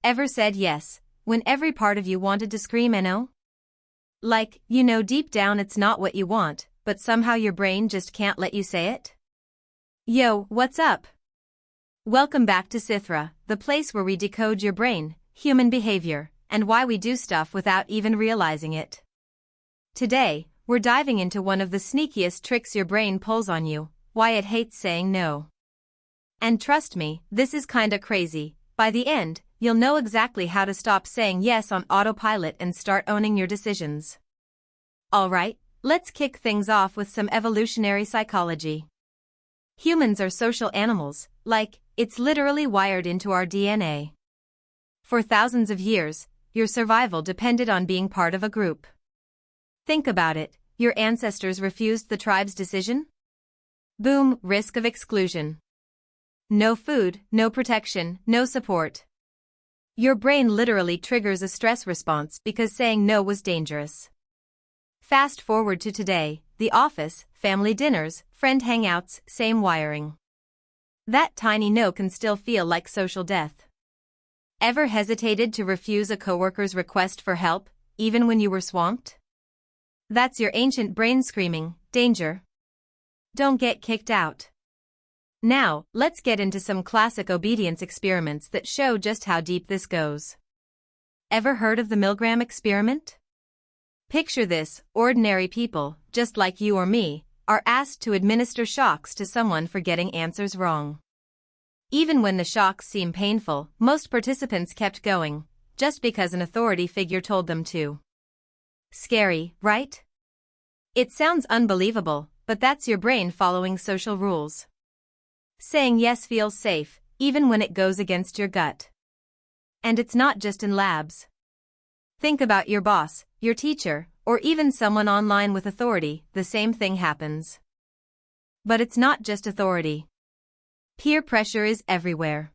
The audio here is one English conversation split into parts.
Ever said yes, when every part of you wanted to scream no? Like, you know deep down it's not what you want, but somehow your brain just can't let you say it? Yo, what's up? Welcome back to Psythra, the place where we decode your brain, human behavior, and why we do stuff without even realizing it. Today, we're diving into one of the sneakiest tricks your brain pulls on you, why it hates saying no. And trust me, this is kinda crazy. By the end, you'll know exactly how to stop saying yes on autopilot and start owning your decisions. Alright, let's kick things off with some evolutionary psychology. Humans are social animals, it's literally wired into our DNA. For thousands of years, your survival depended on being part of a group. Think about it, your ancestors refused the tribe's decision? Boom, risk of exclusion. No food, no protection, no support. Your brain literally triggers a stress response because saying no was dangerous. Fast forward to today, the office, family dinners, friend hangouts, same wiring. That tiny no can still feel like social death. Ever hesitated to refuse a coworker's request for help, even when you were swamped? That's your ancient brain screaming, danger. Don't get kicked out. Now, let's get into some classic obedience experiments that show just how deep this goes. Ever heard of the Milgram experiment? Picture this, ordinary people, just like you or me, are asked to administer shocks to someone for getting answers wrong. Even when the shocks seem painful, most participants kept going, just because an authority figure told them to. Scary, right? It sounds unbelievable, but that's your brain following social rules. Saying yes feels safe, even when it goes against your gut. And it's not just in labs. Think about your boss, your teacher, or even someone online with authority, the same thing happens. But it's not just authority. Peer pressure is everywhere.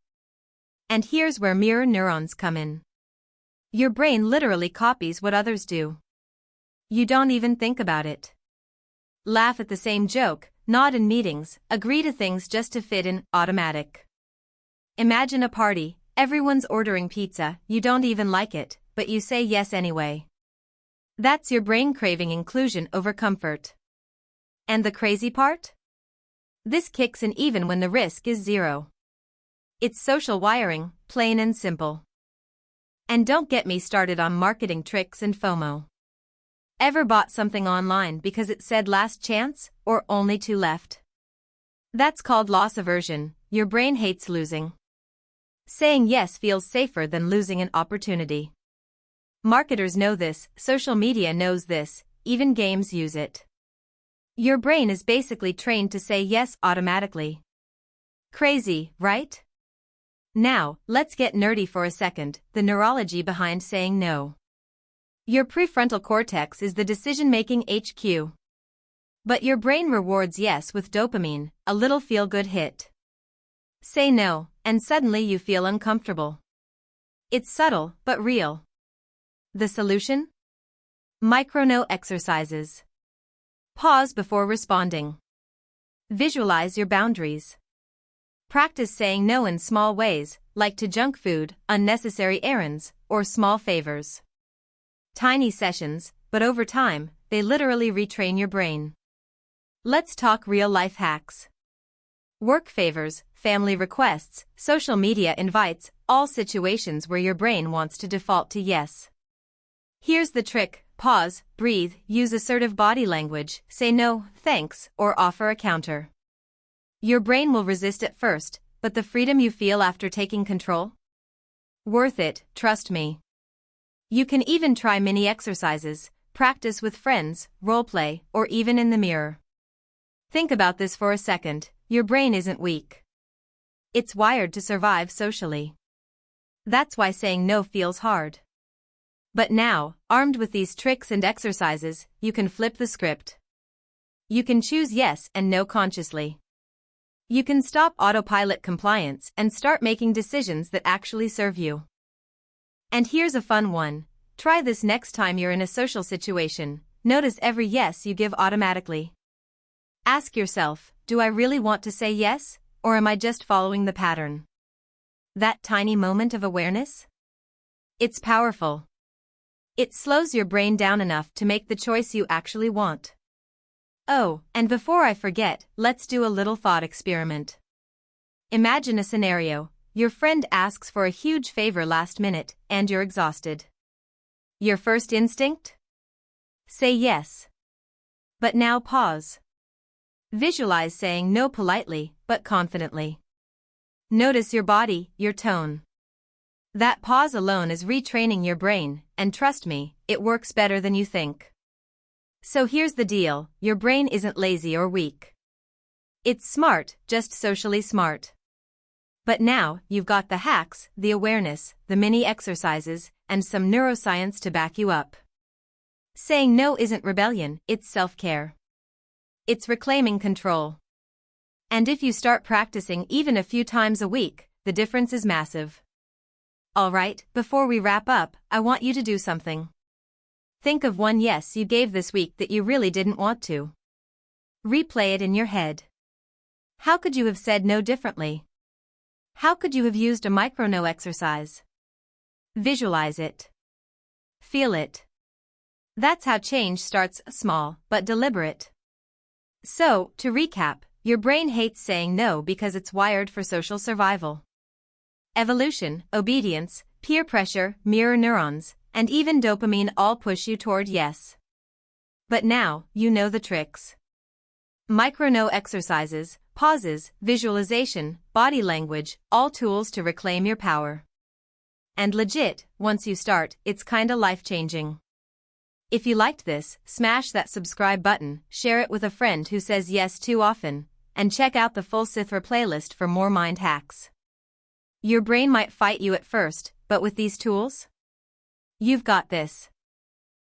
And here's where mirror neurons come in. Your brain literally copies what others do. You don't even think about it. Laugh at the same joke, nod in meetings, agree to things just to fit in, automatic. Imagine a party, everyone's ordering pizza, you don't even like it, but you say yes anyway. That's your brain craving inclusion over comfort. And the crazy part? This kicks in even when the risk is zero. It's social wiring, plain and simple. And don't get me started on marketing tricks and FOMO. Ever bought something online because it said last chance, or only two left? That's called loss aversion, your brain hates losing. Saying yes feels safer than losing an opportunity. Marketers know this, social media knows this, even games use it. Your brain is basically trained to say yes automatically. Crazy, right? Now, let's get nerdy for a second, the neurology behind saying no. Your prefrontal cortex is the decision-making HQ. But your brain rewards yes with dopamine, a little feel-good hit. Say no, and suddenly you feel uncomfortable. It's subtle, but real. The solution? Micro-no exercises. Pause before responding. Visualize your boundaries. Practice saying no in small ways, like to junk food, unnecessary errands, or small favors. Tiny sessions, but over time, they literally retrain your brain. Let's talk real-life hacks. Work favors, family requests, social media invites, all situations where your brain wants to default to yes. Here's the trick, pause, breathe, use assertive body language, say no, thanks, or offer a counter. Your brain will resist at first, but the freedom you feel after taking control? Worth it, trust me. You can even try mini exercises, practice with friends, roleplay, or even in the mirror. Think about this for a second, your brain isn't weak. It's wired to survive socially. That's why saying no feels hard. But now, armed with these tricks and exercises, you can flip the script. You can choose yes and no consciously. You can stop autopilot compliance and start making decisions that actually serve you. And here's a fun one. Try this next time you're in a social situation. Notice every yes you give automatically. Ask yourself, do I really want to say yes, or am I just following the pattern? That tiny moment of awareness? It's powerful. It slows your brain down enough to make the choice you actually want. Oh, and before I forget, let's do a little thought experiment. Imagine a scenario. Your friend asks for a huge favor last minute, and you're exhausted. Your first instinct? Say yes. But now pause. Visualize saying no politely, but confidently. Notice your body, your tone. That pause alone is retraining your brain, and trust me, it works better than you think. So here's the deal, your brain isn't lazy or weak. It's smart, just socially smart. But now, you've got the hacks, the awareness, the mini exercises, and some neuroscience to back you up. Saying no isn't rebellion, it's self-care. It's reclaiming control. And if you start practicing even a few times a week, the difference is massive. Alright, before we wrap up, I want you to do something. Think of one yes you gave this week that you really didn't want to. Replay it in your head. How could you have said no differently? How could you have used a micro-no exercise? Visualize it. Feel it. That's how change starts small, but deliberate. So, to recap, your brain hates saying no because it's wired for social survival. Evolution, obedience, peer pressure, mirror neurons, and even dopamine all push you toward yes. But now, you know the tricks. Micro-no exercises, pauses, visualization, body language, all tools to reclaim your power. And legit, once you start, it's kinda life-changing. If you liked this, smash that subscribe button, share it with a friend who says yes too often, and check out the full Psythra playlist for more mind hacks. Your brain might fight you at first, but with these tools, you've got this.